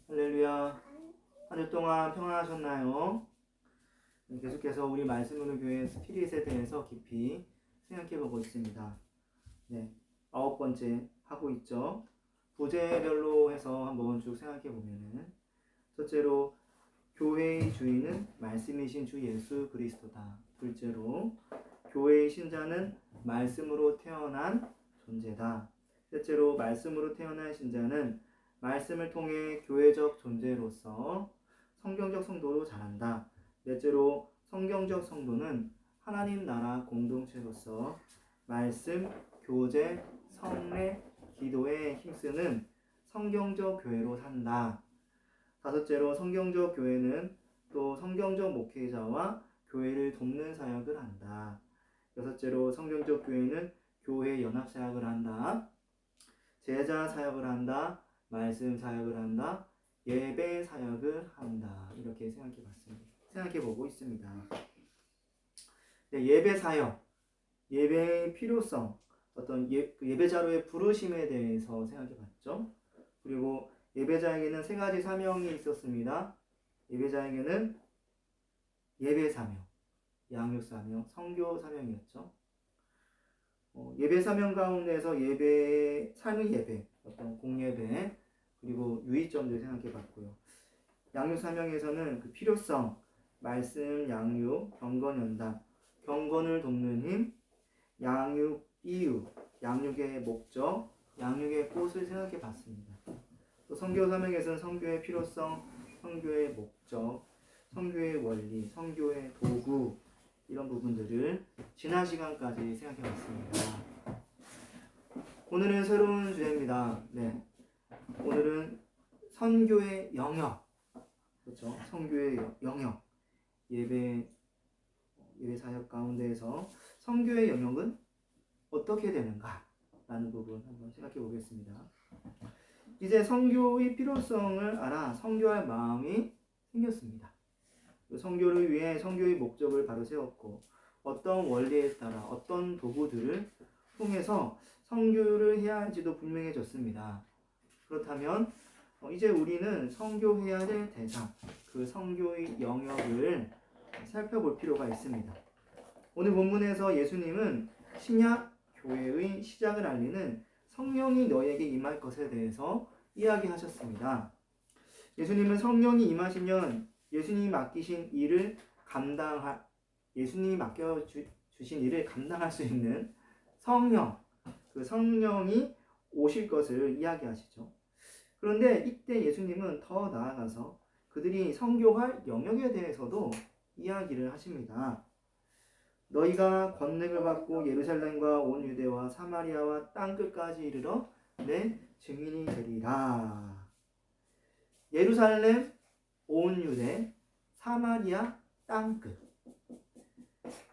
할렐루야. 한 주 동안 평안하셨나요? 계속해서 우리 말씀으로 교회 스피릿에 대해서 깊이 생각해보고 있습니다. 네, 9번째 하고 있죠. 부제별로 해서 한번 쭉 생각해보면은, 첫째로 교회의 주인은 말씀이신 주 예수 그리스도다. 둘째로 교회의 신자는 말씀으로 태어난 존재다. 셋째로 말씀으로 태어난 신자는 말씀을 통해 교회적 존재로서 성경적 성도로 자란다. 넷째로 성경적 성도는 하나님 나라 공동체로서 말씀, 교제, 성례, 기도에 힘쓰는 성경적 교회로 산다. 다섯째로 성경적 교회는 또 성경적 목회자와 교회를 돕는 사역을 한다. 여섯째로 성경적 교회는 교회 연합 사역을 한다. 제자 사역을 한다. 말씀 사역을 한다. 예배 사역을 한다. 이렇게 생각해보고 있습니다. 네, 예배 사역, 예배의 필요성, 어떤 예배자로의 부르심에 대해서 생각해봤죠. 그리고 예배자에게는 세 가지 사명이 있었습니다. 예배자에게는 예배 사명, 양육 사명, 선교 사명이었죠. 예배 사명 가운데서 삶의 예배, 어떤 공예배, 그리고 유의점들 생각해봤고요. 양육 사명에서는 그 필요성, 말씀, 양육, 경건 연단, 경건을 돕는 힘, 양육 이유, 양육의 목적, 양육의 꽃을 생각해봤습니다. 또 선교 사명에서는 선교의 필요성, 선교의 목적, 선교의 원리, 선교의 도구, 이런 부분들을 지난 시간까지 생각해봤습니다. 오늘은 새로운 주제입니다. 네, 오늘은 선교의 영역, 그렇죠? 선교의 영역, 예배 사역 가운데에서 선교의 영역은 어떻게 되는가라는 부분 한번 생각해 보겠습니다. 이제 선교의 필요성을 알아 선교할 마음이 생겼습니다. 선교를 위해 선교의 목적을 바로 세웠고 어떤 원리에 따라 어떤 도구들을 통해서 선교를 해야 할지도 분명해졌습니다. 그렇다면 이제 우리는 선교해야 될 대상, 그 선교의 영역을 살펴볼 필요가 있습니다. 오늘 본문에서 예수님은 신약 교회의 시작을 알리는 성령이 너에게 임할 것에 대해서 이야기하셨습니다. 예수님은 성령이 임하시면 예수님이 맡기신 일을 예수님이 맡겨주신 일을 감당할 수 있는 성령, 그 성령이 오실 것을 이야기하시죠. 그런데 이때 예수님은 더 나아가서 그들이 선교할 영역에 대해서도 이야기를 하십니다. 너희가 권능을 받고 예루살렘과 온 유대와 사마리아와 땅끝까지 이르러 내 증인이 되리라. 예루살렘, 온 유대, 사마리아, 땅끝.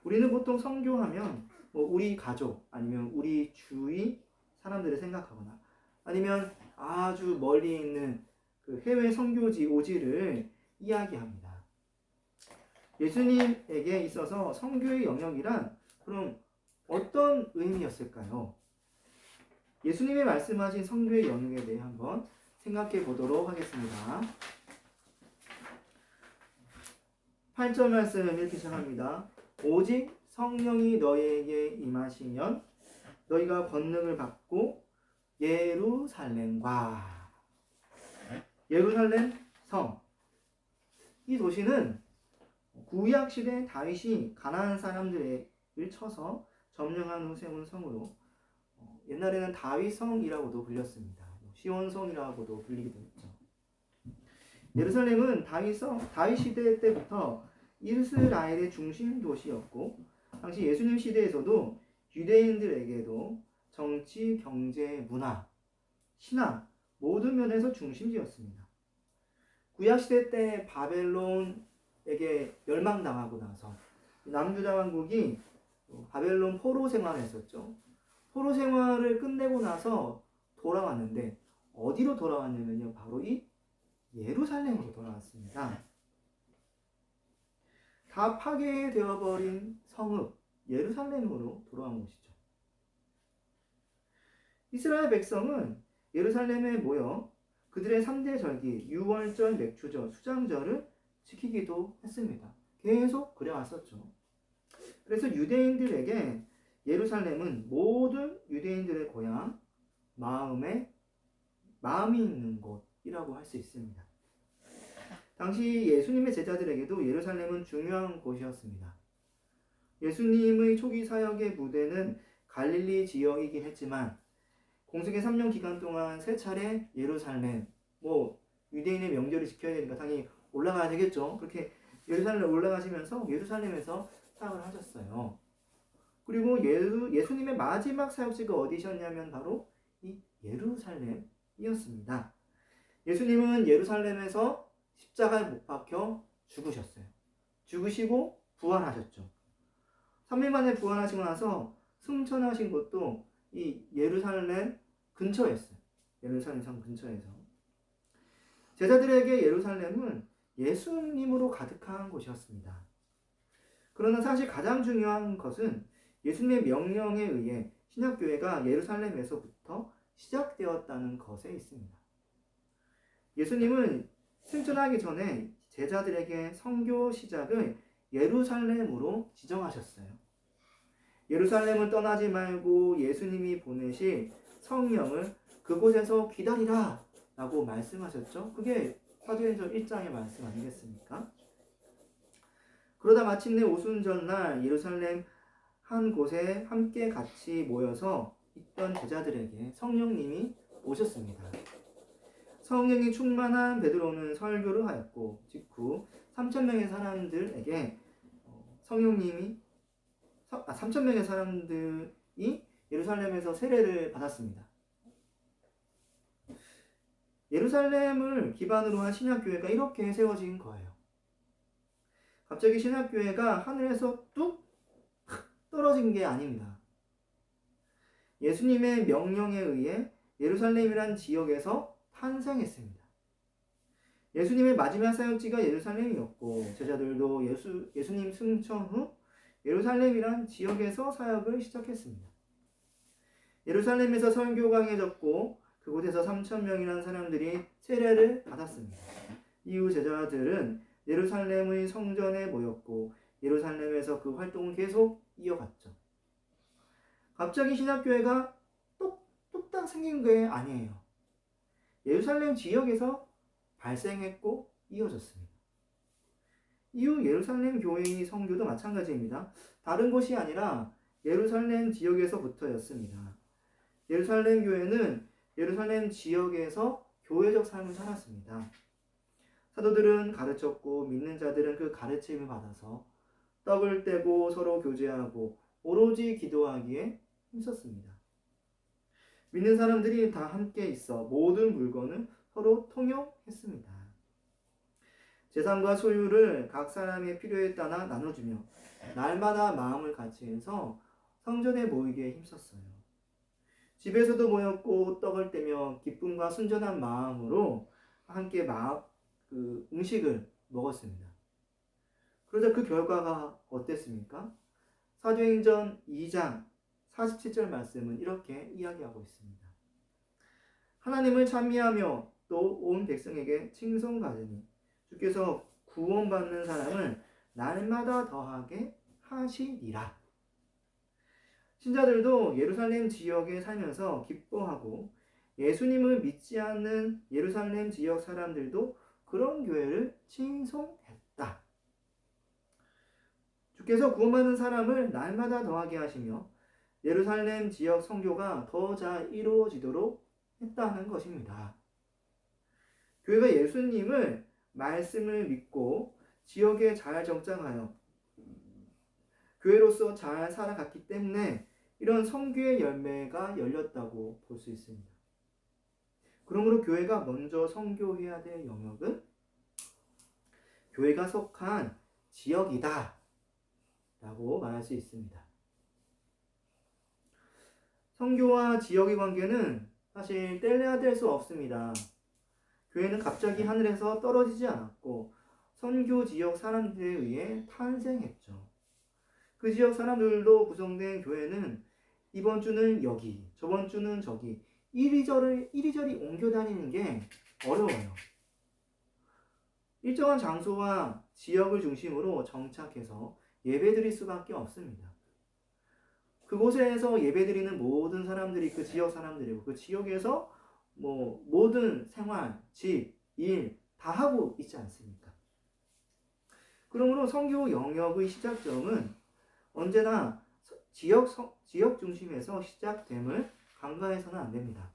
우리는 보통 선교하면 우리 가족 아니면 우리 주위 사람들을 생각하거나 아니면 아주 멀리 있는 그 해외 선교지 오지를 이야기합니다. 예수님에게 있어서 선교의 영역이란 그럼 어떤 의미였을까요? 예수님이 말씀하신 선교의 영역에 대해 한번 생각해 보도록 하겠습니다. 8절 말씀 이렇게 시작합니다. 오직 성령이 너희에게 임하시면 너희가 권능을 받고 예루살렘 성, 이 도시는 구약시대 다윗이 가나안 사람들을 쳐서 점령한 후 세운 성으로 옛날에는 다윗성이라고도 불렸습니다. 시온성이라고도 불리기도 했죠. 예루살렘은 다윗 시대 때부터 이스라엘의 중심 도시였고 당시 예수님 시대에서도 유대인들에게도 정치, 경제, 문화, 신화 모든 면에서 중심지였습니다. 구약시대 때 바벨론에게 멸망당하고 나서 남유다 왕국이 바벨론 포로 생활했었죠. 포로 생활을 끝내고 나서 돌아왔는데 어디로 돌아왔냐면요, 바로 이 예루살렘으로 돌아왔습니다. 다 파괴되어버린 성읍 예루살렘으로 돌아온 것이죠. 이스라엘 백성은 예루살렘에 모여 그들의 3대 절기, 유월절, 맥추절, 수장절을 지키기도 했습니다. 계속 그래왔었죠. 그래서 유대인들에게 예루살렘은 모든 유대인들의 고향, 마음이 있는 곳이라고 할 수 있습니다. 당시 예수님의 제자들에게도 예루살렘은 중요한 곳이었습니다. 예수님의 초기 사역의 무대는 갈릴리 지역이긴 했지만 공생의 3년 기간 동안 3차례 예루살렘, 유대인의 명절을 지켜야 되니까 당연히 올라가야 되겠죠. 그렇게 예루살렘에 올라가시면서 예루살렘에서 사역을 하셨어요. 그리고 예수님의 마지막 사역지가 어디셨냐면 바로 이 예루살렘이었습니다. 예수님은 예루살렘에서 십자가에 못 박혀 죽으셨어요. 죽으시고 부활하셨죠. 3일 만에 부활하시고 나서 승천하신 곳도 이 예루살렘 근처였어요. 예루살렘 성 근처에서. 제자들에게 예루살렘은 예수님으로 가득한 곳이었습니다. 그러나 사실 가장 중요한 것은 예수님의 명령에 의해 신약교회가 예루살렘에서부터 시작되었다는 것에 있습니다. 예수님은 승천하기 전에 제자들에게 선교 시작을 예루살렘으로 지정하셨어요. 예루살렘을 떠나지 말고 예수님이 보내실 성령을 그곳에서 기다리라 라고 말씀하셨죠. 그게 사도행전 1장의 말씀 아니겠습니까? 그러다 마침내 오순절날 예루살렘 한 곳에 함께 같이 모여서 있던 제자들에게 성령님이 오셨습니다. 성령이 충만한 베드로는 설교를 하였고 직후 3,000명의 사람들에게 3,000명의 사람들이 예루살렘에서 세례를 받았습니다. 예루살렘을 기반으로 한 신약교회가 이렇게 세워진 거예요. 갑자기 신약교회가 하늘에서 뚝 떨어진 게 아닙니다. 예수님의 명령에 의해 예루살렘이란 지역에서 탄생했습니다. 예수님의 마지막 사역지가 예루살렘이었고 제자들도 예수님 승천 후 예루살렘이란 지역에서 사역을 시작했습니다. 예루살렘에서 선교가 강해졌고 그곳에서 3,000명이라는 사람들이 세례를 받았습니다. 이후 제자들은 예루살렘의 성전에 모였고 예루살렘에서 그 활동을 계속 이어갔죠. 갑자기 신약교회가 뚝딱 생긴 게 아니에요. 예루살렘 지역에서 발생했고 이어졌습니다. 이후 예루살렘 교회의 성교도 마찬가지입니다. 다른 곳이 아니라 예루살렘 지역에서부터였습니다. 예루살렘 교회는 예루살렘 지역에서 교회적 삶을 살았습니다. 사도들은 가르쳤고 믿는 자들은 그 가르침을 받아서 떡을 떼고 서로 교제하고 오로지 기도하기에 힘썼습니다. 믿는 사람들이 다 함께 있어 모든 물건을 서로 통용했습니다. 재산과 소유를 각 사람의 필요에 따라 나눠주며 날마다 마음을 같이 해서 성전에 모이기에 힘썼어요. 집에서도 모였고 떡을 떼며 기쁨과 순전한 마음으로 함께 음식을 먹었습니다. 그러자 그 결과가 어땠습니까? 사도행전 2장 47절 말씀은 이렇게 이야기하고 있습니다. 하나님을 찬미하며 또 온 백성에게 칭송받으니 주께서 구원받는 사람을 날마다 더하게 하시리라. 신자들도 예루살렘 지역에 살면서 기뻐하고 예수님을 믿지 않는 예루살렘 지역 사람들도 그런 교회를 칭송했다. 주께서 구원받는 사람을 날마다 더하게 하시며 예루살렘 지역 선교가 더 잘 이루어지도록 했다는 것입니다. 교회가 예수님을 말씀을 믿고 지역에 잘 정착하여 교회로서 잘 살아갔기 때문에 이런 선교의 열매가 열렸다고 볼 수 있습니다. 그러므로 교회가 먼저 선교해야 될 영역은 교회가 속한 지역이다 라고 말할 수 있습니다. 선교와 지역의 관계는 사실 뗄래야 뗄 수 없습니다. 교회는 갑자기 하늘에서 떨어지지 않았고 선교 지역 사람들에 의해 탄생했죠. 그 지역 사람들로 구성된 교회는 이번 주는 여기, 저번 주는 저기 이리저리 옮겨 다니는 게 어려워요. 일정한 장소와 지역을 중심으로 정착해서 예배드릴 수밖에 없습니다. 그곳에서 예배드리는 모든 사람들이 그 지역 사람들이고 그 지역에서 모든 생활, 집, 일 다 하고 있지 않습니까? 그러므로 선교 영역의 시작점은 언제나 지역 중심에서 시작됨을 간과해서는 안 됩니다.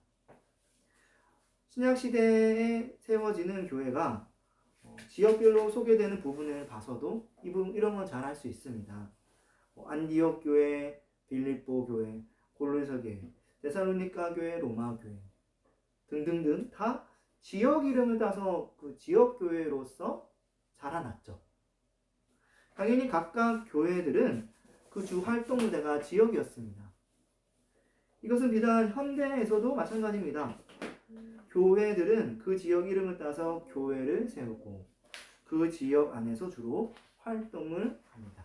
신약 시대에 세워지는 교회가 지역별로 소개되는 부분을 봐서도 이런 건 잘 알 수 있습니다. 안디옥 교회, 빌립보 교회, 골로새 교회, 데살로니가 교회, 로마 교회 등등등 다 지역 이름을 따서 그 지역 교회로서 자라났죠. 당연히 각각 교회들은 그 주 활동 무대가 지역이었습니다. 이것은 비단 현대에서도 마찬가지입니다. 교회들은 그 지역 이름을 따서 교회를 세우고 그 지역 안에서 주로 활동을 합니다.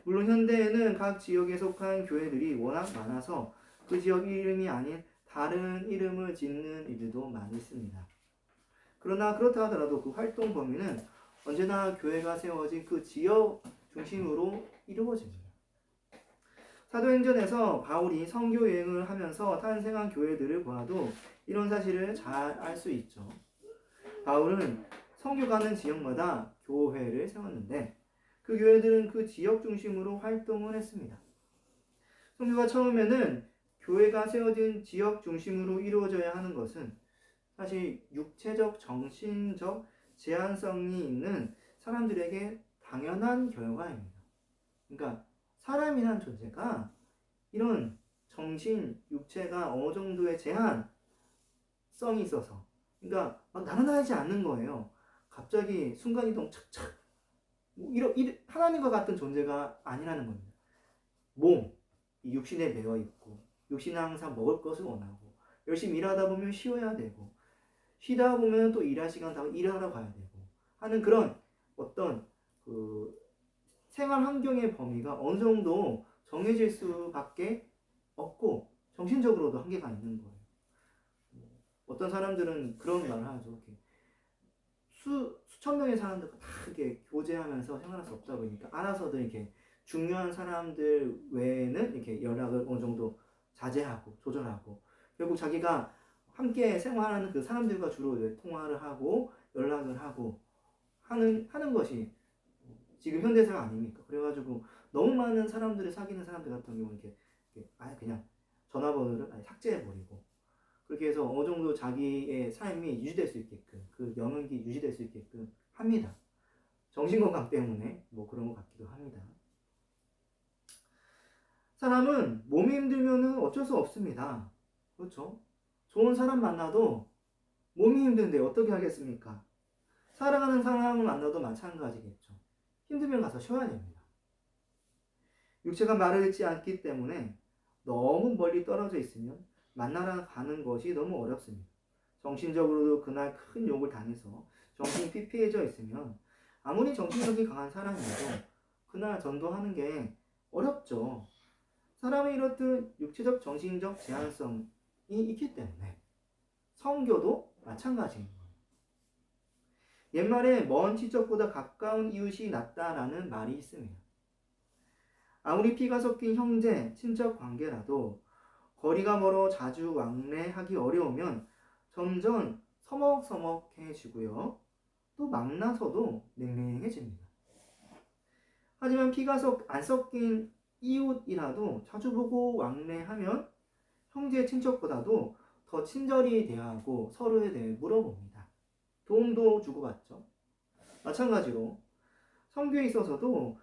물론 현대에는 각 지역에 속한 교회들이 워낙 많아서 그 지역 이름이 아닌 다른 이름을 짓는 이들도 많이 있습니다. 그러나 그렇다 하더라도 그 활동 범위는 언제나 교회가 세워진 그 지역 중심으로 이루어집니다. 사도행전에서 바울이 선교 여행을 하면서 탄생한 교회들을 보아도 이런 사실을 잘 알 수 있죠. 바울은 선교 가는 지역마다 교회를 세웠는데 그 교회들은 그 지역 중심으로 활동을 했습니다. 선교가 처음에는 교회가 세워진 지역 중심으로 이루어져야 하는 것은 사실 육체적, 정신적 제한성이 있는 사람들에게 당연한 결과입니다. 그러니까 사람이란 존재가 이런 정신, 육체가 어느 정도의 제한성이 있어서 그러니까 막 나타나지 않는 거예요. 갑자기 순간이동 착착 하나님과 같은 존재가 아니라는 겁니다. 몸, 이 육신에 매여 있고 육신은 항상 먹을 것을 원하고 열심히 일하다 보면 쉬어야 되고 쉬다 보면 또 일할 시간 다 일하러 가야 되고 하는 그런 어떤 그 생활 환경의 범위가 어느 정도 정해질 수밖에 없고 정신적으로도 한계가 있는 거예요. 어떤 사람들은 그런 말을 하죠. 이렇게 수천 명의 사람들과 다 이렇게 교제하면서 생활할 수 없다 보니까 알아서도 이렇게 중요한 사람들 외에는 이렇게 연락을 어느 정도 자제하고 조절하고 결국 자기가 함께 생활하는 그 사람들과 주로 통화를 하고 연락을 하고 하는 것이 지금 현대사가 아닙니까? 그래가지고 너무 많은 사람들을 사귀는 사람들 같은 경우는 이렇게 아예 그냥 전화번호를 아예 삭제해버리고 그렇게 해서 어느 정도 자기의 삶이 유지될 수 있게끔 그 영역이 유지될 수 있게끔 합니다. 정신건강 때문에 그런 것 같기도 합니다. 사람은 몸이 힘들면 어쩔 수 없습니다. 그렇죠? 좋은 사람 만나도 몸이 힘든데 어떻게 하겠습니까? 사랑하는 사람을 만나도 마찬가지겠죠. 힘들면 가서 쉬어야 됩니다. 육체가 말을 듣지 않기 때문에 너무 멀리 떨어져 있으면 만나러 가는 것이 너무 어렵습니다. 정신적으로도 그날 큰 욕을 당해서 정신이 피폐해져 있으면 아무리 정신력이 강한 사람이라도 그날 전도하는 게 어렵죠. 사람이 이렇듯 육체적, 정신적 제한성이 있기 때문에 선교도 마찬가지인 거예요. 옛말에 먼 친척보다 가까운 이웃이 낫다라는 말이 있습니다. 아무리 피가 섞인 형제, 친척 관계라도 거리가 멀어 자주 왕래하기 어려우면 점점 서먹서먹해지고요. 또 만나서도 냉랭해집니다. 하지만 피가 안 섞인 이웃이라도 자주 보고 왕래하면 형제 친척보다도 더 친절히 대하고 서로에 대해 물어봅니다. 도움도 주고받죠. 마찬가지로 선교에 있어서도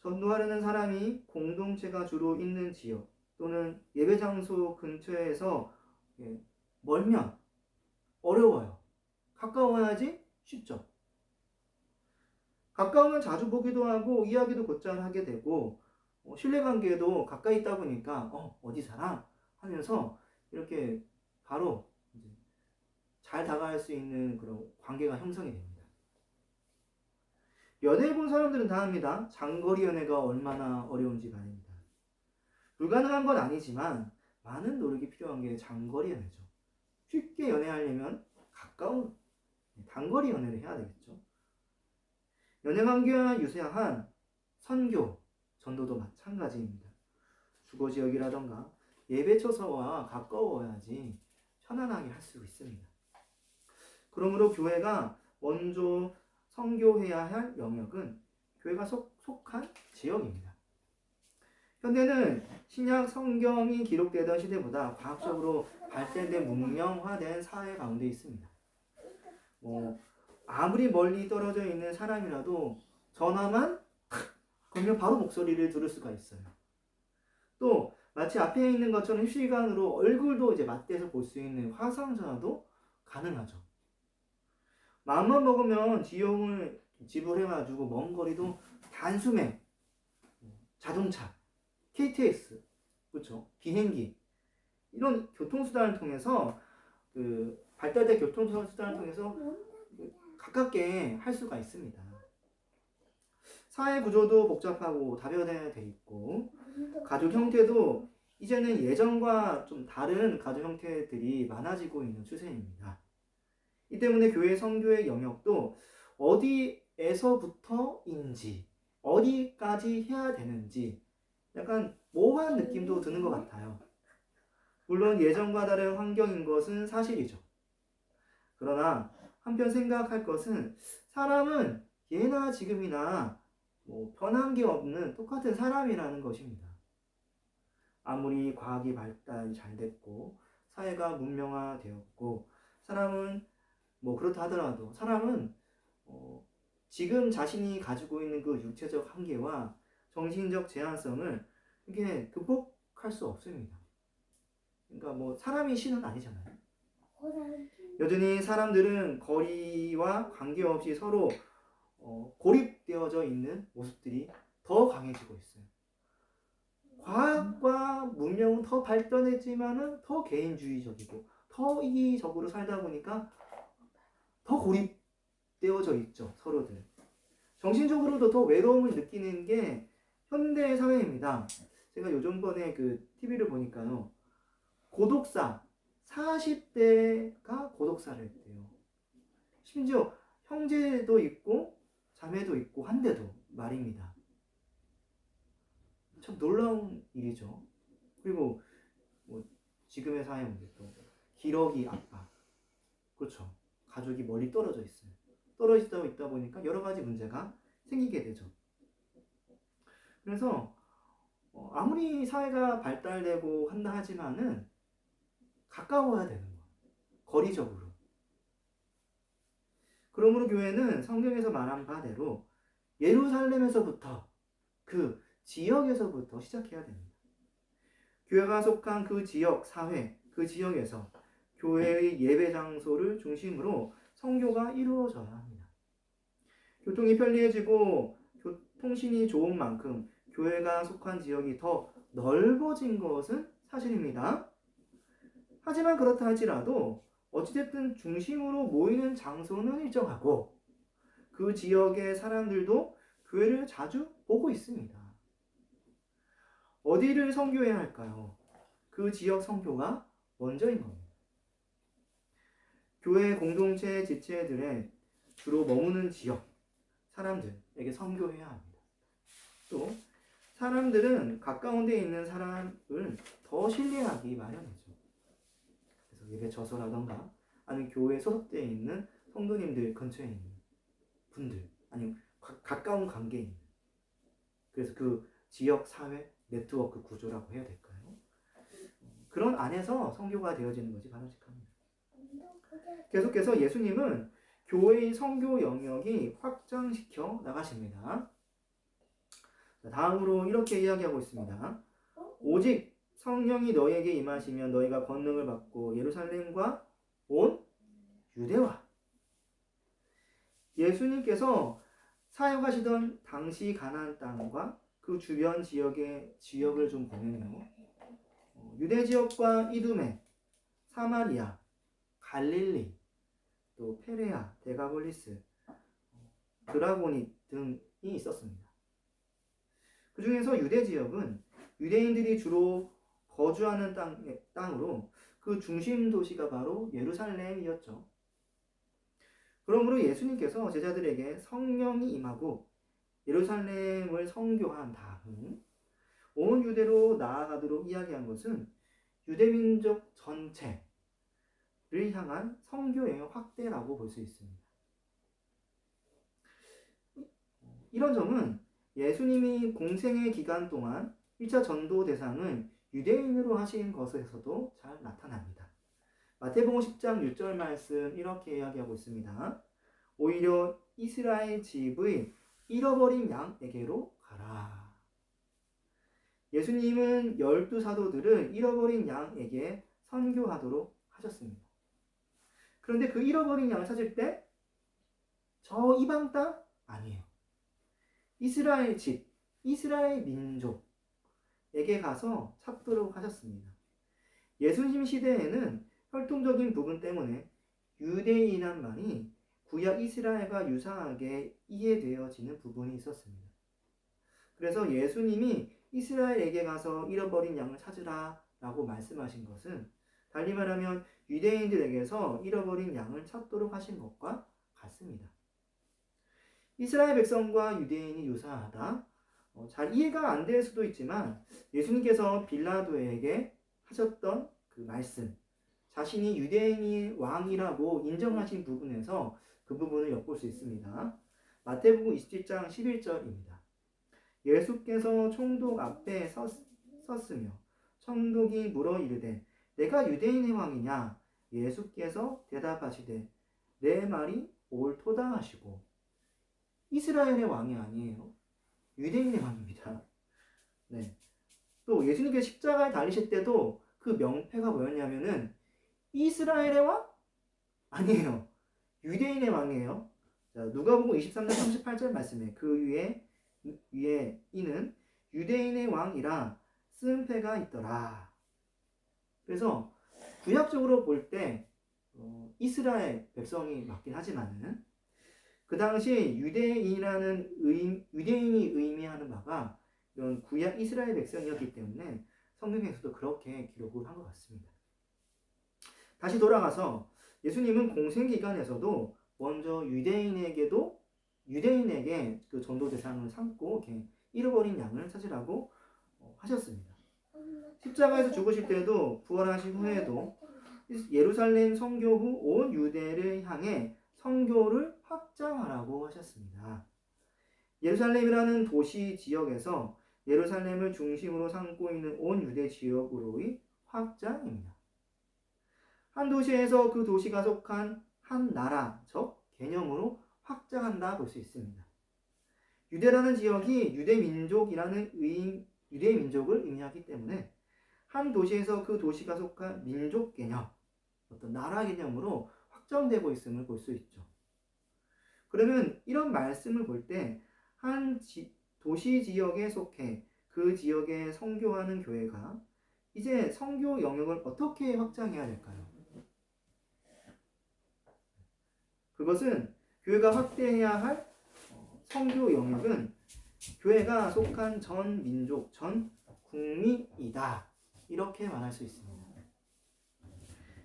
전도하려는 사람이 공동체가 주로 있는 지역 또는 예배 장소 근처에서 멀면 어려워요. 가까워야지 쉽죠. 가까우면 자주 보기도 하고 이야기도 곧잘 하게 되고 신뢰관계도 가까이 있다 보니까 어디 살아? 하면서 이렇게 바로 이제 잘 다가갈 수 있는 그런 관계가 형성이 됩니다. 연애 본 사람들은 다 압니다. 장거리 연애가 얼마나 어려운지 말입니다. 불가능한 건 아니지만 많은 노력이 필요한 게 장거리 연애죠. 쉽게 연애하려면 가까운 단거리 연애를 해야 되겠죠. 연애 관계와 유사한 선교, 전도도 마찬가지입니다. 주거 지역이라던가 예배 처소와 가까워야지 편안하게 할 수 있습니다. 그러므로 교회가 먼저 선교해야 할 영역은 교회가 속한 지역입니다. 현대는 신약 성경이 기록되던 시대보다 과학적으로 발달된 문명화된 사회 가운데 있습니다. 아무리 멀리 떨어져 있는 사람이라도 전화만 걸면 바로 목소리를 들을 수가 있어요. 또 마치 앞에 있는 것처럼 실시간으로 얼굴도 이제 맞대서 볼 수 있는 화상 전화도 가능하죠. 마음만 먹으면 비용을 지불해가지고 먼 거리도 단숨에 자동차, KTX, 그렇죠? 비행기 이런 교통수단을 통해서 발달된 교통수단을 통해서 가깝게 할 수가 있습니다. 사회 구조도 복잡하고 다변화되어 있고 가족 형태도 이제는 예전과 좀 다른 가족 형태들이 많아지고 있는 추세입니다. 이 때문에 교회 선교의 영역도 어디에서부터인지 어디까지 해야 되는지 약간 모호한 느낌도 드는 것 같아요. 물론 예전과 다른 환경인 것은 사실이죠. 그러나 한편 생각할 것은 사람은 예나 지금이나 변한 게 없는 똑같은 사람이라는 것입니다. 아무리 과학이 발달이 잘 됐고 사회가 문명화되었고 사람은 그렇다 하더라도 사람은 지금 자신이 가지고 있는 그 육체적 한계와 정신적 제한성을 이렇게 극복할 수 없습니다. 그러니까 사람이 신은 아니잖아요. 여전히 사람들은 거리와 관계없이 서로 고립되어져 있는 모습들이 더 강해지고 있어요. 과학과 문명은 더 발전했지만은 더 개인주의적이고 더 이기적으로 살다 보니까 더 고립되어져 있죠, 서로들. 정신적으로도 더 외로움을 느끼는 게 현대 사회입니다. 제가 요즘번에 TV를 보니까요. 고독사, 40대가 고독사를 했대요. 심지어 형제도 있고 자매도 있고 한데도 말입니다. 참 놀라운 일이죠. 그리고 지금의 사회 문제 또 기러기 아빠, 그렇죠. 가족이 멀리 떨어져 있어요. 떨어져 있다 보니까 여러 가지 문제가 생기게 되죠. 그래서 아무리 사회가 발달되고 한다 하지만은 가까워야 되는 거예요. 거리적으로. 그러므로 교회는 성경에서 말한 바대로 예루살렘에서부터 그 지역에서부터 시작해야 됩니다. 교회가 속한 그 지역, 사회, 그 지역에서 교회의 예배 장소를 중심으로 선교가 이루어져야 합니다. 교통이 편리해지고 통신이 좋은 만큼 교회가 속한 지역이 더 넓어진 것은 사실입니다. 하지만 그렇다 할지라도 어찌됐든 중심으로 모이는 장소는 일정하고 그 지역의 사람들도 교회를 자주 보고 있습니다. 어디를 선교해야 할까요? 그 지역 선교가 먼저인 겁니다. 교회 공동체 지체들의 주로 머무는 지역 사람들에게 선교해야 합니다. 또 사람들은 가까운 데 있는 사람을 더 신뢰하기 마련이죠. 그래서 예배 처소라던가 아니면 교회에 소속되어 있는 성도님들 근처에 있는 분들 아니면 가까운 관계에 있는 그래서 그 지역 사회 네트워크 구조라고 해야 될까요? 그런 안에서 선교가 되어지는 것이 바람직합니다. 계속해서 예수님은 교회의 선교 영역이 확장시켜 나가십니다. 다음으로 이렇게 이야기하고 있습니다. 오직 성령이 너희에게 임하시면 너희가 권능을 받고 예루살렘과 온 유대와 예수님께서 사역하시던 당시 가나안 땅과 그 주변 지역을 좀 보면요. 유대 지역과 이두메, 사마리아, 갈릴리, 또 페레아, 데가볼리스, 드라고니 등이 있었습니다. 그 중에서 유대 지역은 유대인들이 주로 거주하는 땅으로 그 중심 도시가 바로 예루살렘이었죠. 그러므로 예수님께서 제자들에게 성령이 임하고 예루살렘을 선교한 다음 온 유대로 나아가도록 이야기한 것은 유대민족 전체를 향한 선교의 확대라고 볼 수 있습니다. 이런 점은 예수님이 공생의 기간 동안 1차 전도 대상을 유대인으로 하신 것에서도 잘 나타납니다. 마태복음 10장 6절 말씀 이렇게 이야기하고 있습니다. 오히려 이스라엘 집의 잃어버린 양에게로 가라. 예수님은 12사도들을 잃어버린 양에게 선교하도록 하셨습니다. 그런데 그 잃어버린 양을 찾을 때 저 이방 땅? 아니에요. 이스라엘 집, 이스라엘 민족에게 가서 찾도록 하셨습니다. 예수님 시대에는 혈통적인 부분 때문에 유대인이란 말이 구약 이스라엘과 유사하게 이해되어지는 부분이 있었습니다. 그래서 예수님이 이스라엘에게 가서 잃어버린 양을 찾으라 라고 말씀하신 것은 달리 말하면 유대인들에게서 잃어버린 양을 찾도록 하신 것과 같습니다. 이스라엘 백성과 유대인이 유사하다. 잘 이해가 안 될 수도 있지만 예수님께서 빌라도에게 하셨던 그 말씀, 자신이 유대인이 왕이라고 인정하신 부분에서 그 부분을 엿볼 수 있습니다. 마태복음 27장 11절입니다. 예수께서 총독 앞에 섰으며 총독이 물어 이르되 내가 유대인의 왕이냐? 예수께서 대답하시되 내 말이 옳도다 하시고 이스라엘의 왕이 아니에요. 유대인의 왕입니다. 네. 또 예수님께서 십자가에 달리실 때도 그 명패가 뭐였냐면은 이스라엘의 왕? 아니에요. 유대인의 왕이에요. 자, 누가복음 23장 38절 말씀에 그 위에 이는 유대인의 왕이라 쓴 패가 있더라. 그래서 구약적으로 볼 때 이스라엘 백성이 맞긴 하지만은 그 당시 유대인이 의미하는 바가 이런 구약 이스라엘 백성이었기 때문에 성경에서도 그렇게 기록을 한 것 같습니다. 다시 돌아가서 예수님은 공생 기간에서도 먼저 유대인에게 그 전도 대상을 삼고 이렇게 잃어버린 양을 찾으라고 하셨습니다. 십자가에서 죽으실 때도 부활하신 후에도 예루살렘 선교 후 온 유대를 향해 선교를 확장하라고 하셨습니다. 예루살렘이라는 도시 지역에서 예루살렘을 중심으로 삼고 있는 온 유대 지역으로의 확장입니다. 한 도시에서 그 도시가 속한 한 나라적 개념으로 확장한다 볼 수 있습니다. 유대라는 지역이 유대 민족을 의미하기 때문에 한 도시에서 그 도시가 속한 민족 개념, 어떤 나라 개념으로 확정되고 있음을 볼 수 있죠. 그러면 이런 말씀을 볼 때 한 도시 지역에 속해 그 지역에 선교하는 교회가 이제 선교 영역을 어떻게 확장해야 될까요? 그것은 교회가 확대해야 할 선교 영역은 교회가 속한 전 민족, 전 국민이다. 이렇게 말할 수 있습니다.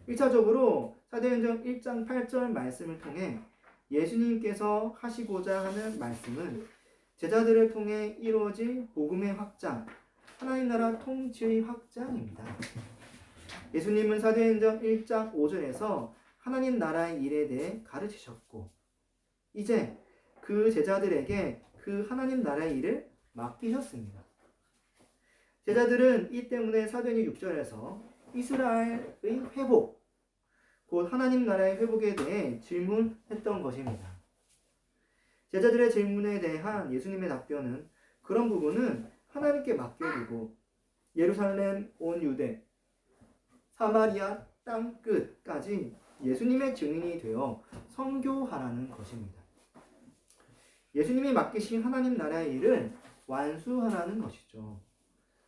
1차적으로 사도행전 1장 8절 말씀을 통해 예수님께서 하시고자 하는 말씀은 제자들을 통해 이루어질 복음의 확장, 하나님 나라 통치의 확장입니다. 예수님은 사도행전 1장 5절에서 하나님 나라의 일에 대해 가르치셨고 이제 그 제자들에게 그 하나님 나라의 일을 맡기셨습니다. 제자들은 이 때문에 사도행전 6절에서 이스라엘의 회복, 곧 하나님 나라의 회복에 대해 질문했던 것입니다. 제자들의 질문에 대한 예수님의 답변은 그런 부분은 하나님께 맡겨두고 예루살렘 온 유대, 사마리아 땅 끝까지 예수님의 증인이 되어 선교하라는 것입니다. 예수님이 맡기신 하나님 나라의 일을 완수하라는 것이죠.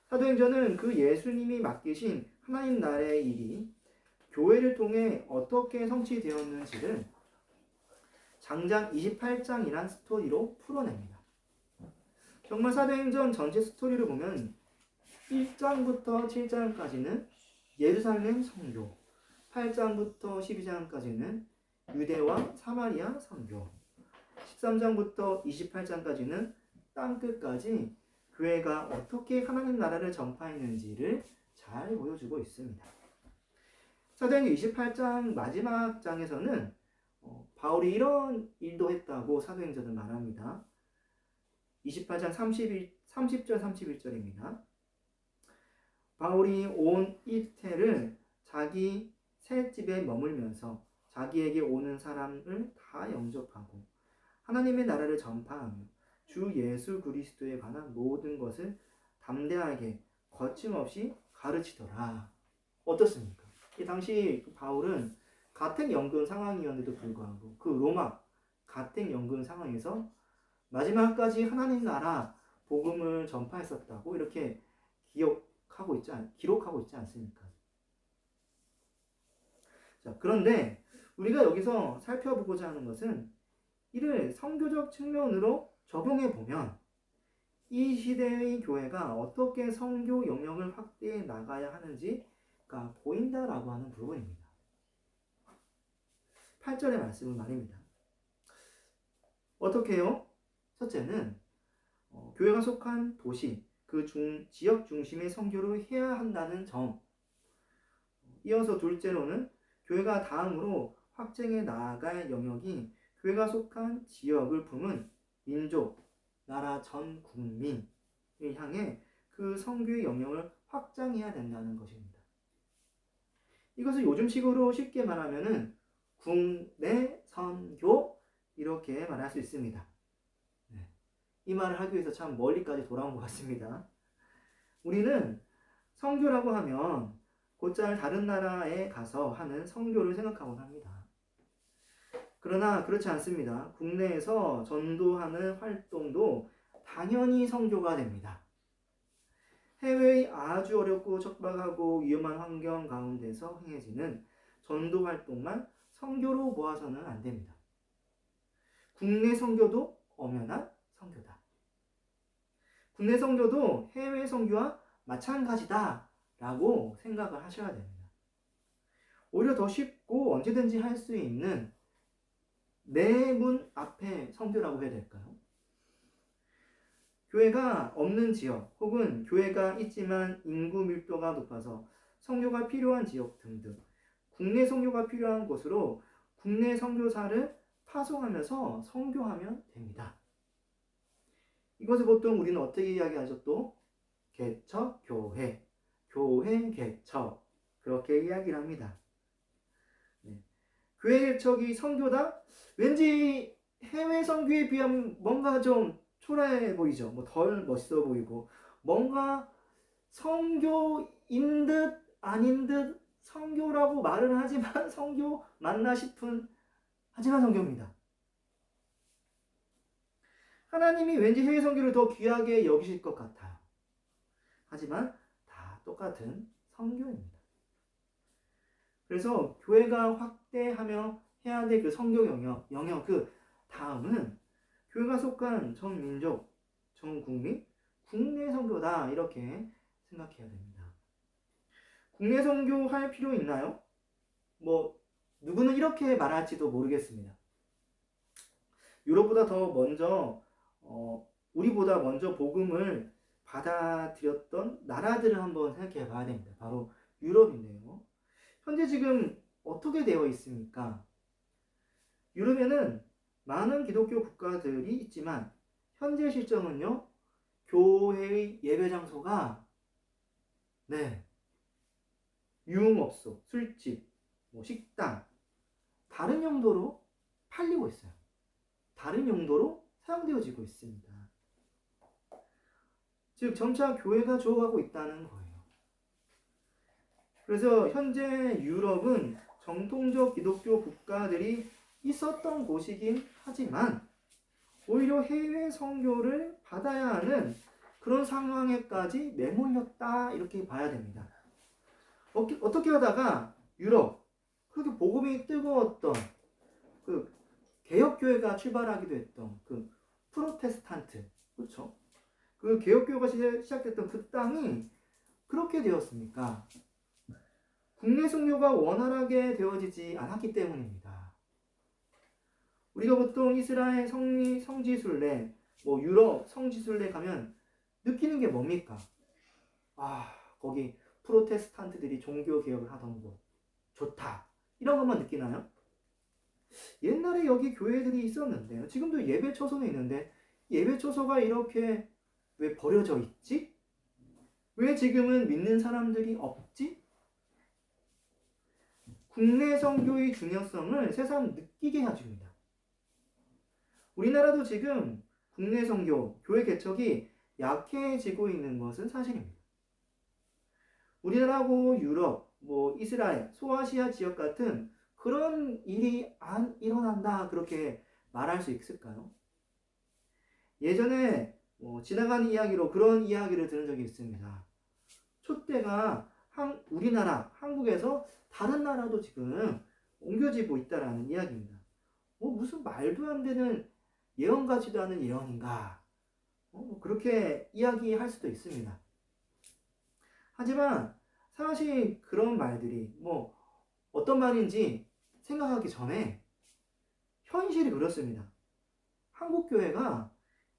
사도행전은 그 예수님이 맡기신 하나님 나라의 일이 교회를 통해 어떻게 성취되었는지를 장장 28장이란 스토리로 풀어냅니다. 정말 사도행전 전체 스토리를 보면 1장부터 7장까지는 예루살렘 선교, 8장부터 12장까지는 유대와 사마리아 선교. 13장부터 28장까지는 땅끝까지 교회가 어떻게 하나님 나라를 전파했는지를 잘 보여주고 있습니다. 사도행전 28장 마지막 장에서는 바울이 이런 일도 했다고 사도행전은 말합니다. 28장 30절 31절입니다. 바울이 온 이태를 자기 새 집에 머물면서 자기에게 오는 사람을 다 영접하고 하나님의 나라를 전파하며 주 예수 그리스도에 관한 모든 것을 담대하게 거침없이 가르치더라. 어떻습니까? 이 당시 바울은 가택연금 상황이었는데도 불구하고 그 로마 가택연금 상황에서 마지막까지 하나님 나라 복음을 전파했었다고 이렇게 기록하고 있지 않습니까? 자, 그런데 우리가 여기서 살펴보고자 하는 것은 이를 선교적 측면으로 적용해 보면 이 시대의 교회가 어떻게 선교 영역을 확대해 나가야 하는지가 보인다라고 하는 부분입니다. 8절의 말씀은 말입니다. 어떻게 해요? 첫째는 교회가 속한 도시, 그 지역 중심의 선교를 해야 한다는 점. 이어서 둘째로는 교회가 다음으로 확장해 나아갈 영역이 교회가 속한 지역을 품은 민족, 나라 전 국민을 향해 그 선교의 영역을 확장해야 된다는 것입니다. 이것을 요즘식으로 쉽게 말하면은 국내 선교 이렇게 말할 수 있습니다. 네. 이 말을 하기 위해서 참 멀리까지 돌아온 것 같습니다. 우리는 선교라고 하면 곧잘 다른 나라에 가서 하는 선교를 생각하곤 합니다. 그러나 그렇지 않습니다. 국내에서 전도하는 활동도 당연히 선교가 됩니다. 해외의 아주 어렵고 척박하고 위험한 환경 가운데서 행해지는 전도 활동만 선교로 보아서는 안 됩니다. 국내 선교도 엄연한 선교다. 국내 선교도 해외 선교와 마찬가지다 라고 생각을 하셔야 됩니다. 오히려 더 쉽고 언제든지 할 수 있는 내 문 앞에 선교라고 해야 될까요? 교회가 없는 지역 혹은 교회가 있지만 인구 밀도가 높아서 선교가 필요한 지역 등등 국내 선교가 필요한 곳으로 국내 선교사를 파송하면서 선교하면 됩니다. 이것을 보통 우리는 어떻게 이야기하죠? 또 개척 교회, 교회 개척 그렇게 이야기를 합니다. 네. 교회 개척이 선교다? 왠지 해외 선교에 비하면 뭔가 좀 초라해 보이죠. 뭐 덜 멋있어 보이고 뭔가 선교인 듯 아닌 듯 선교라고 말을 하지만 선교 맞나 싶은 하지만 선교입니다. 하나님이 왠지 해외 선교를 더 귀하게 여기실 것 같아요. 하지만 다 똑같은 선교입니다. 그래서 교회가 확대하며 해야 될 그 선교 영역 그 다음은 교회가 속한 전 민족, 전 국민, 국내 선교다 이렇게 생각해야 됩니다. 국내 선교 할 필요 있나요? 뭐 누구는 이렇게 말할지도 모르겠습니다. 유럽보다 더 먼저 우리보다 먼저 복음을 받아들였던 나라들을 한번 생각해 봐야 됩니다. 바로 유럽인데요. 현재 지금 어떻게 되어 있습니까? 유럽에는 많은 기독교 국가들이 있지만 현재 실정은요. 교회의 예배 장소가 유흥업소, 술집, 식당 다른 용도로 팔리고 있어요. 다른 용도로 사용되어지고 있습니다. 즉 점차 교회가 죽어가고 있다는 거예요. 그래서 현재 유럽은 정통적 기독교 국가들이 있었던 곳이긴 하지만 오히려 해외 선교를 받아야 하는 그런 상황에까지 내몰렸다 이렇게 봐야 됩니다. 어떻게 하다가 유럽 그렇게 복음이 뜨거웠던 그 개혁교회가 출발하기도 했던 그 프로테스탄트 그렇죠? 그 개혁교회가 시작됐던 그 땅이 그렇게 되었습니까? 국내 선교가 원활하게 되어지지 않았기 때문입니다. 우리가 보통 이스라엘 성지순례, 뭐 유럽 성지순례 가면 느끼는 게 뭡니까? 아, 거기 프로테스탄트들이 종교 개혁을 하던 곳 좋다, 이런 것만 느끼나요? 옛날에 여기 교회들이 있었는데, 지금도 예배 처소는 있는데 예배 처소가 이렇게 왜 버려져 있지? 왜 지금은 믿는 사람들이 없지? 국내 선교의 중요성을 새삼 느끼게 해줍니다. 우리나라도 지금 국내 선교, 교회 개척이 약해지고 있는 것은 사실입니다. 우리나라하고 유럽, 뭐 이스라엘, 소아시아 지역 같은 그런 일이 안 일어난다, 그렇게 말할 수 있을까요? 예전에 지나가는 이야기로 그런 이야기를 들은 적이 있습니다. 촛대가 우리나라, 한국에서 다른 나라도 지금 옮겨지고 있다라는 이야기입니다. 무슨 말도 안 되는 예언 같지도 않은 예언인가? 그렇게 이야기할 수도 있습니다. 하지만 사실 그런 말들이 어떤 말인지 생각하기 전에 현실이 그렇습니다. 한국 교회가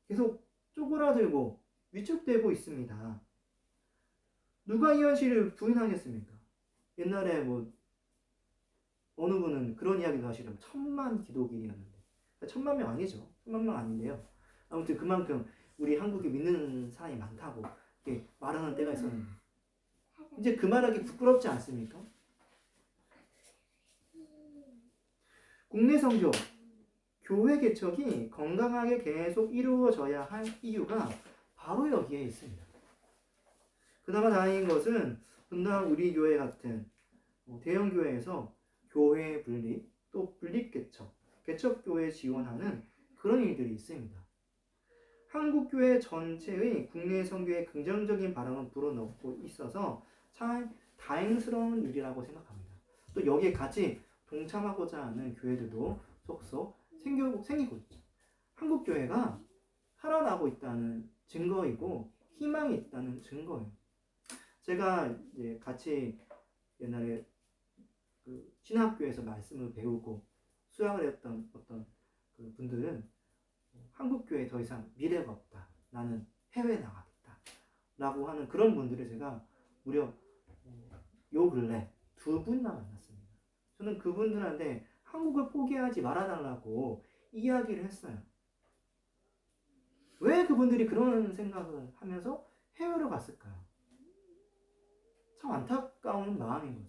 계속 쪼그라들고 위축되고 있습니다. 누가 이 현실을 부인하겠습니까? 옛날에 어느 분은 그런 이야기도 하시더라고요. 1000만 기독인이었는데, 1000만 명 아니죠. 1000만 명 아닌데요. 아무튼 그만큼 우리 한국에 믿는 사람이 많다고 이렇게 말하는 때가 있었는데, 이제 그 말하기 부끄럽지 않습니까? 국내 선교, 교회 개척이 건강하게 계속 이루어져야 할 이유가 바로 여기에 있습니다. 그나마 다행인 것은 분당 우리 교회 같은 대형 교회에서 교회 분립, 또 분립 개척, 개척 교회 지원하는 그런 일들이 있습니다. 한국 교회 전체의 국내 선교에 긍정적인 바람을 불어넣고 있어서 참 다행스러운 일이라고 생각합니다. 또 여기에 같이 동참하고자 하는 교회들도 속속 생기고 있죠. 한국 교회가 살아나고 있다는 증거이고 희망이 있다는 증거예요. 제가 이제 같이 옛날에 그 신학교에서 말씀을 배우고 수양을 했던 어떤 그 분들은 한국 교회에 더 이상 미래가 없다, 나는 해외에 나가겠다 라고 하는 그런 분들을 제가 무려 요 근래 2분이나 만났습니다. 저는 그분들한테 한국을 포기하지 말아달라고 이야기를 했어요. 왜 그분들이 그런 생각을 하면서 해외로 갔을까요? 참 안타까운 마음인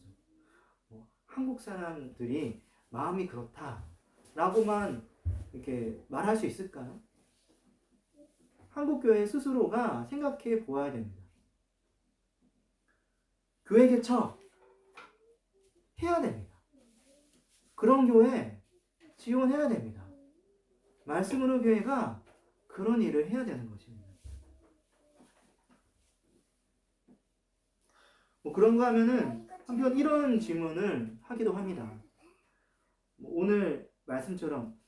거죠. 한국 사람들이 마음이 그렇다라고만 이렇게 말할 수 있을까요? 한국 교회 스스로가 생각해 보아야 됩니다. 교회 개척 해야 됩니다. 그런 교회 지원해야 됩니다. 말씀으로 교회가 그런 일을 해야 되는 것입니다. 그런가 하면은 한편 이런 질문을 하기도 합니다. 오늘 말씀처럼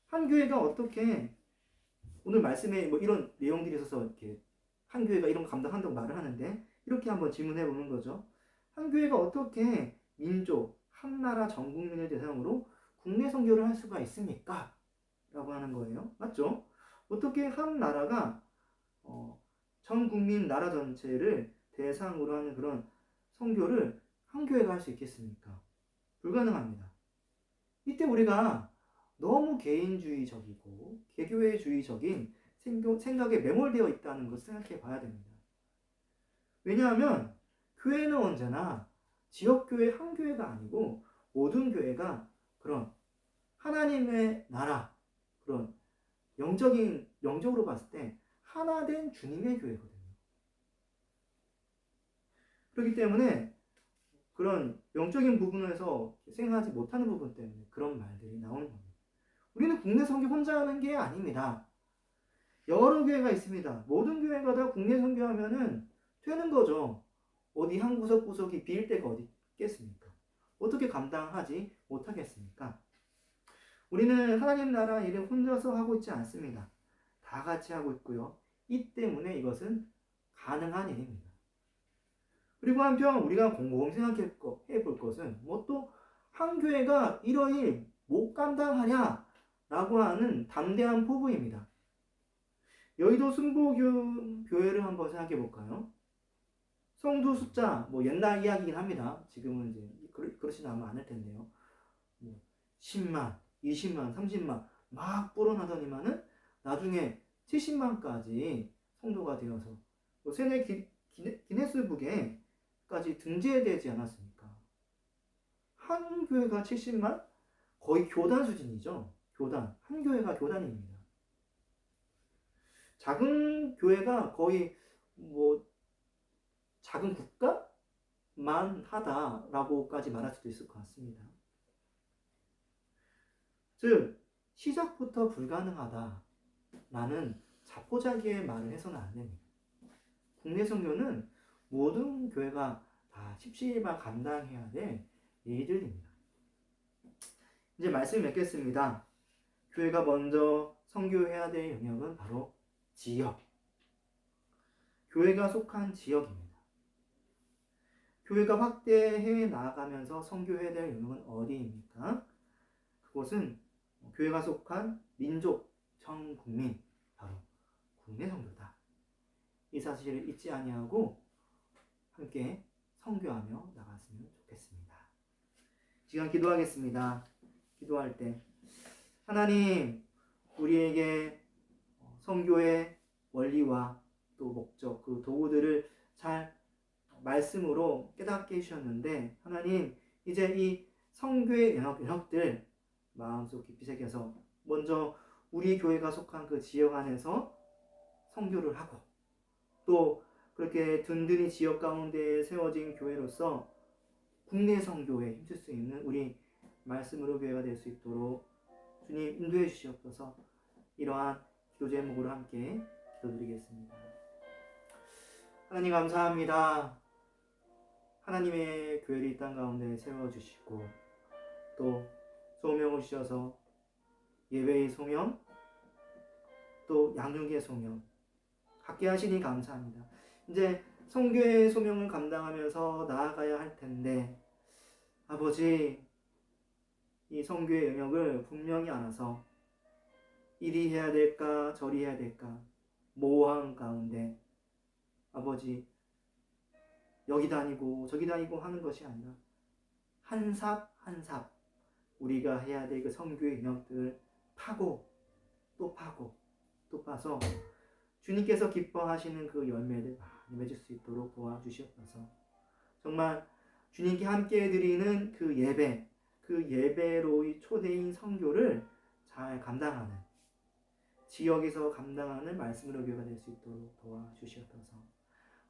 한 교회가 어떻게, 오늘 말씀에 이런 내용들이 있어서 이렇게 한 교회가 이런 거 감당한다고 말을 하는데, 이렇게 한번 질문해 보는 거죠. 한 교회가 어떻게 민족, 한 나라 전 국민을 대상으로 국내 선교를 할 수가 있습니까? 라고 하는 거예요. 맞죠? 어떻게 한 나라가 전 국민 나라 전체를 대상으로 하는 그런 선교를 한 교회가 할 수 있겠습니까? 불가능합니다. 이때 우리가 너무 개인주의적이고 개교회주의적인 생각에 매몰되어 있다는 것을 생각해 봐야 됩니다. 왜냐하면 교회는 언제나 지역교회 한 교회가 아니고 모든 교회가 그런 하나님의 나라, 그런 영적으로 봤을 때 하나 된 주님의 교회거든요. 그렇기 때문에 그런 영적인 부분에서 생각하지 못하는 부분 때문에 그런 말들이 나오는 겁니다. 우리는 국내 선교 혼자 하는 게 아닙니다. 여러 교회가 있습니다. 모든 교회가 다 국내 선교하면은 되는 거죠. 어디 한 구석구석이 비일 데가 어디 있겠습니까? 어떻게 감당하지 못하겠습니까? 우리는 하나님 나라 일을 혼자서 하고 있지 않습니다. 다 같이 하고 있고요. 이 때문에 이것은 가능한 일입니다. 그리고 한편 우리가 곰곰이 생각해 볼 것은 또 한 교회가 이런 일 못 감당하냐 하는 담대한 포부입니다. 여의도 순복음교회를 한번 생각해 볼까요? 성도 숫자, 뭐 옛날 이야기긴 합니다. 지금은 이제 그러지는 않을 텐데요. 뭐 10만, 20만, 30만 막 불어나더니만은 나중에 70만까지 성도가 되어서 뭐 세계 기네스북에까지 등재되지 않았습니까? 한 교회가 70만? 거의 교단 수준이죠. 교단. 한 교회가 교단입니다. 작은 교회가 거의 뭐 작은 국가만 하다라고까지 말할 수도 있을 것 같습니다. 즉 시작부터 불가능하다라는 자포자기의 말을 해서는 안 됩니다. 국내 선교는 모든 교회가 다 십시일반 감당해야 될 일들입니다. 이제 말씀을 맺겠습니다. 교회가 먼저 선교해야 될 영역은 바로 지역. 교회가 속한 지역입니다. 교회가 확대해 나아가면서 선교해야 될 영역은 어디입니까? 그곳은 교회가 속한 민족, 전 국민, 바로 국내 성도다. 이 사실을 잊지 아니하고 함께 선교하며 나갔으면 좋겠습니다. 시간 기도하겠습니다. 기도할 때 하나님, 우리에게 선교의 원리와 또 목적, 그 도구들을 잘 말씀으로 깨닫게 해주셨는데 하나님, 이제 이 선교의 영역들 마음속 깊이 새겨서 먼저 우리 교회가 속한 그 지역 안에서 선교를 하고 또 그렇게 든든히 지역 가운데 세워진 교회로서 국내 선교에 힘쓸 수 있는 우리 말씀으로 교회가 될 수 있도록 주님 인도해 주시옵소서. 이러한 기도 제목으로 함께 기도드리겠습니다. 하나님 감사합니다. 하나님의 교회를 이 땅 가운데 세워주시고 또 소명을 주셔서 예배의 소명 또 양육의 소명 갖게 하시니 감사합니다. 이제 선교의 소명을 감당하면서 나아가야 할 텐데 아버지, 이 선교의 영역을 분명히 알아서 이리 해야 될까 저리 해야 될까 모호한 가운데 아버지, 여기 다니고 저기 다니고 하는 것이 아니라 한 삽 한 삽 우리가 해야 될 그 선교의 영역들을 파고 또 파고 또 파서 주님께서 기뻐하시는 그 열매를 많이 맺을 수 있도록 도와주시옵소서. 정말 주님께 함께 드리는 그 예배로의 초대인 선교를 잘 감당하는, 지역에서 감당하는 말씀으로 교회가 될 수 있도록 도와주시옵소서.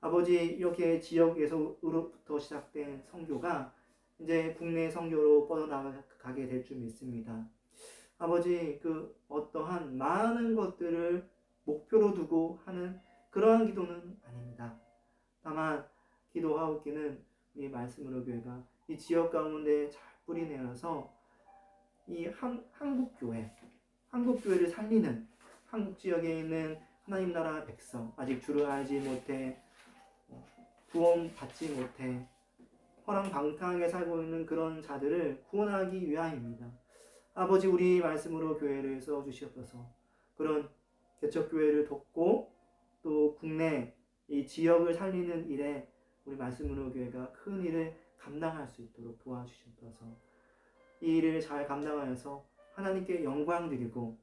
아버지, 이렇게 지역에서부터 시작된 선교가 이제 국내 선교로 뻗어나가게 될 줄 믿습니다. 아버지, 그 어떠한 많은 것들을 목표로 두고 하는 그러한 기도는 아닙니다. 다만 기도하옵기는 이 말씀으로 교회가 이 지역 가운데 잘 뿌리내어서 이 한국교회를 살리는, 한국 지역에 있는 하나님 나라 백성, 아직 주를 알지 못해 구원받지 못해 허랑방탕하게 살고 있는 그런 자들을 구원하기 위함입니다. 아버지, 우리 말씀으로 교회를 세워주시옵소서. 그런 개척교회를 돕고 또 국내 이 지역을 살리는 일에 우리 말씀으로 교회가 큰 일을 감당할 수 있도록 도와주시옵소서. 이 일을 잘 감당하여서 하나님께 영광 드리고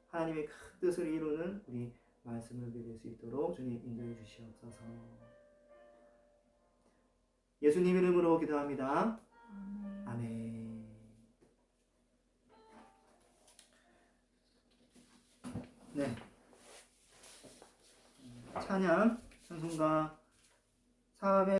하나님의 큰 뜻을 이루는 우리 말씀을 드릴 수 있도록 주님 인도해 주시옵소서. 예수님 이름으로 기도합니다. 아멘. 네. 찬양 찬송가 400